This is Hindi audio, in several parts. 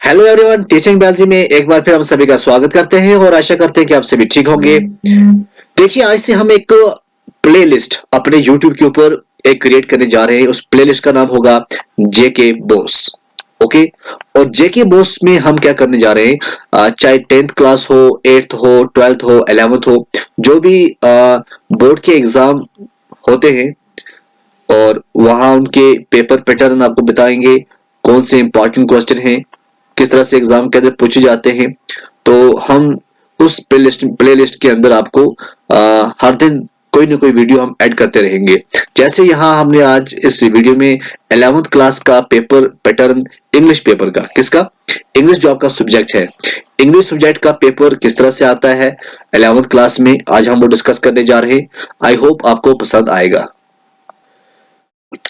हेलो एवरीवन, टीचिंग बेल्जी में एक बार फिर हम सभी का स्वागत करते हैं और आशा करते हैं कि आप सभी ठीक होंगे। देखिए, आज से हम एक प्लेलिस्ट अपने YouTube के ऊपर एक क्रिएट करने जा रहे हैं। उस प्लेलिस्ट का नाम होगा जेके बॉस। ओके, और जेके बॉस में हम क्या करने जा रहे हैं, चाहे 10th क्लास हो, 8th हो, 12th हो, 11th हो, जो भी बोर्ड के एग्जाम होते हैं और वहां उनके पेपर पैटर्न आपको बताएंगे, कौन से इंपॉर्टेंट क्वेश्चन हैं, किस तरह से एग्जाम के अंदर पूछे जाते हैं। तो हम उस प्लेलिस्ट के अंदर आपको हर दिन कोई ना कोई वीडियो हम ऐड करते रहेंगे। जैसे यहाँ हमने आज इस वीडियो में 11th क्लास का पेपर पैटर्न, इंग्लिश पेपर का, किसका, इंग्लिश जो आपका सब्जेक्ट है, इंग्लिश सब्जेक्ट का पेपर किस तरह से आता है 11th क्लास में, आज हम वो डिस्कस करने जा रहे हैं। आई होप आपको पसंद आएगा।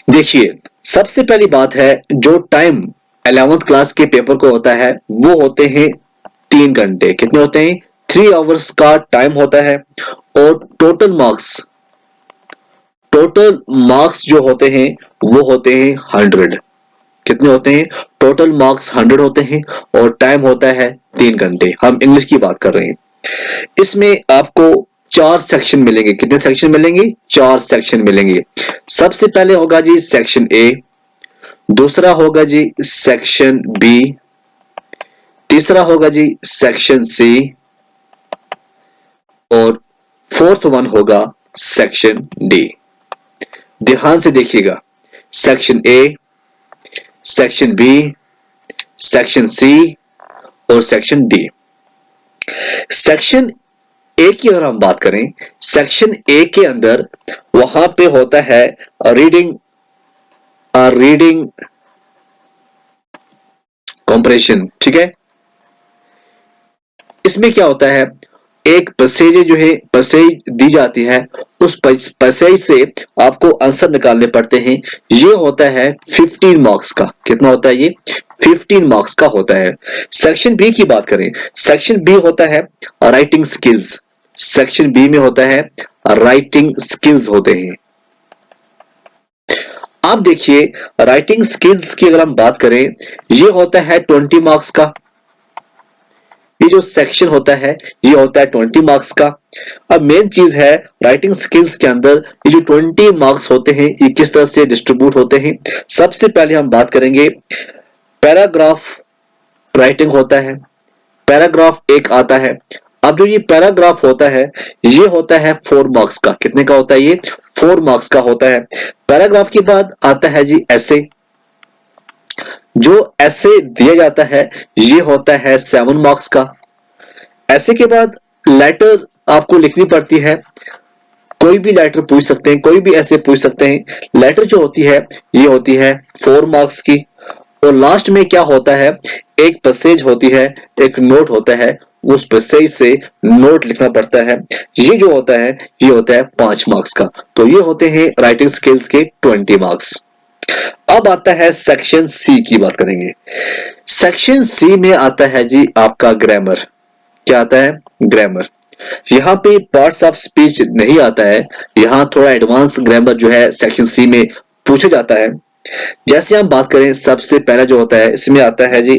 देखिए, सबसे पहली बात है, जो टाइम 11th क्लास के पेपर को होता है वो होते हैं 3 घंटे। कितने होते हैं? 3 आवर्स का टाइम होता है। और टोटल मार्क्स जो होते हैं वो होते हैं 100। कितने होते हैं? टोटल मार्क्स 100 होते हैं और टाइम होता है 3 घंटे। हम इंग्लिश की बात कर रहे हैं। इसमें आपको 4 सेक्शन मिलेंगे। कितने सेक्शन मिलेंगे? 4 सेक्शन मिलेंगे। सबसे पहले होगा जी सेक्शन ए, दूसरा होगा जी सेक्शन बी, तीसरा होगा जी सेक्शन सी और फोर्थ वन होगा सेक्शन डी। ध्यान से देखिएगा, section A, section B, section C और सेक्शन डी। सेक्शन ए की अगर हम बात करें, सेक्शन ए के अंदर वहां पे होता है रीडिंग कॉम्प्रेशन। ठीक है, इसमें क्या होता है, एक पैसेज जो है, पैसेज दी जाती है, उस पैसेज से आपको आंसर निकालने पड़ते हैं। ये होता है 15 मार्क्स का। कितना होता है ये? 15 मार्क्स का होता है। सेक्शन बी की बात करें, सेक्शन बी होता है राइटिंग स्किल्स। सेक्शन बी में होता है राइटिंग स्किल्स होते हैं। आप देखिए, राइटिंग स्किल्स की अगर हम बात करें, ये होता है 20 मार्क्स का। ये जो सेक्शन होता है ये होता है 20 मार्क्स का। अब मेन चीज है, राइटिंग स्किल्स के अंदर ये जो 20 मार्क्स होते हैं ये किस तरह से डिस्ट्रीब्यूट होते हैं। सबसे पहले हम बात करेंगे, पैराग्राफ राइटिंग होता है, पैराग्राफ एक आता है। अब जो ये पैराग्राफ होता है ये होता है 4 मार्क्स का। कितने का होता है ये? 4 मार्क्स का होता है। पैराग्राफ के बाद आता है जी ऐसे। जो ऐसे दिया जाता है ये होता है 7 मार्क्स का। ऐसे के बाद लेटर आपको लिखनी पड़ती है। कोई भी लेटर पूछ सकते हैं, कोई भी ऐसे पूछ सकते हैं। लेटर जो होती है ये होती है 4 मार्क्स की। और लास्ट में क्या होता है, एक पैसेज होती है, एक नोट होता है, उस पैसेज से नोट लिखना पड़ता है। ये जो होता है ये होता है 5 मार्क्स का। तो ये होते हैं राइटिंग स्किल्स के 20 मार्क्स। अब आता है सेक्शन सी की बात करेंगे। सेक्शन सी में आता है जी आपका ग्रामर। क्या आता है? ग्रामर। यहाँ पे पार्ट्स ऑफ स्पीच नहीं आता है, यहाँ थोड़ा एडवांस ग्रामर जो है सेक्शन सी में पूछा जाता है। जैसे हम बात करें, सबसे पहला जो होता है इसमें आता है जी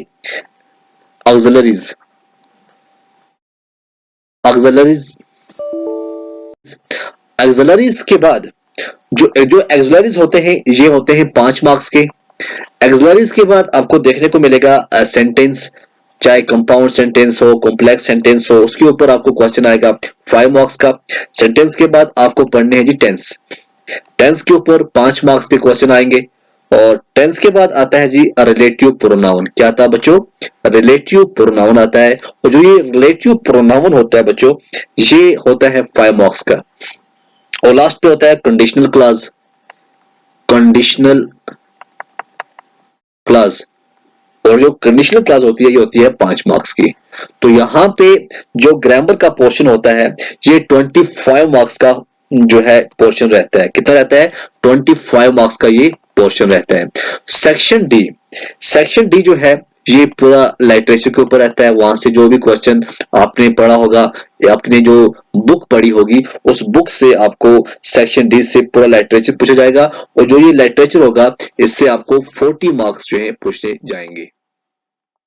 ऑक्सिलरीज। ऑक्सिलरीज ऑक्सिलरीज के बाद जो एक्सिलरीज होते हैं ये होते हैं 5 मार्क्स के। एक्सिलरीज के बाद आपको देखने को मिलेगा सेंटेंस, चाहे कंपाउंड सेंटेंस हो, कॉम्प्लेक्स सेंटेंस हो, उसके ऊपर आपको क्वेश्चन आएगा 5 मार्क्स का। सेंटेंस के बाद आपको पढ़ने हैं जी टेंस। टेंस के ऊपर 5 मार्क्स के क्वेश्चन आएंगे। और टेंस के बाद आता है जी रिलेटिव प्रोनाउन। क्या आता है बच्चों? रिलेटिव प्रोनाउन आता है। और जो ये रिलेटिव प्रोनाउन होता है बच्चों, ये होता है 5 मार्क्स का। और लास्ट पे होता है कंडीशनल क्लॉज। कंडीशनल क्लॉज, और जो कंडीशनल क्लॉज होती है ये होती है 5 मार्क्स की। तो यहाँ पे जो ग्रामर का पोर्शन होता है ये 25 मार्क्स का जो है पोर्शन रहता है। कितना रहता है? 25 मार्क्स का ये पोर्शन रहता है। सेक्शन डी, सेक्शन डी जो है ये पूरा लिटरेचर के ऊपर रहता है। वहां से जो भी क्वेश्चन आपने पढ़ा होगा या आपने जो बुक पढ़ी होगी, उस बुक से आपको सेक्शन डी से पूरा लिटरेचर पूछा जाएगा। और जो ये लिटरेचर होगा इससे आपको 40 मार्क्स जो है पूछे जाएंगे।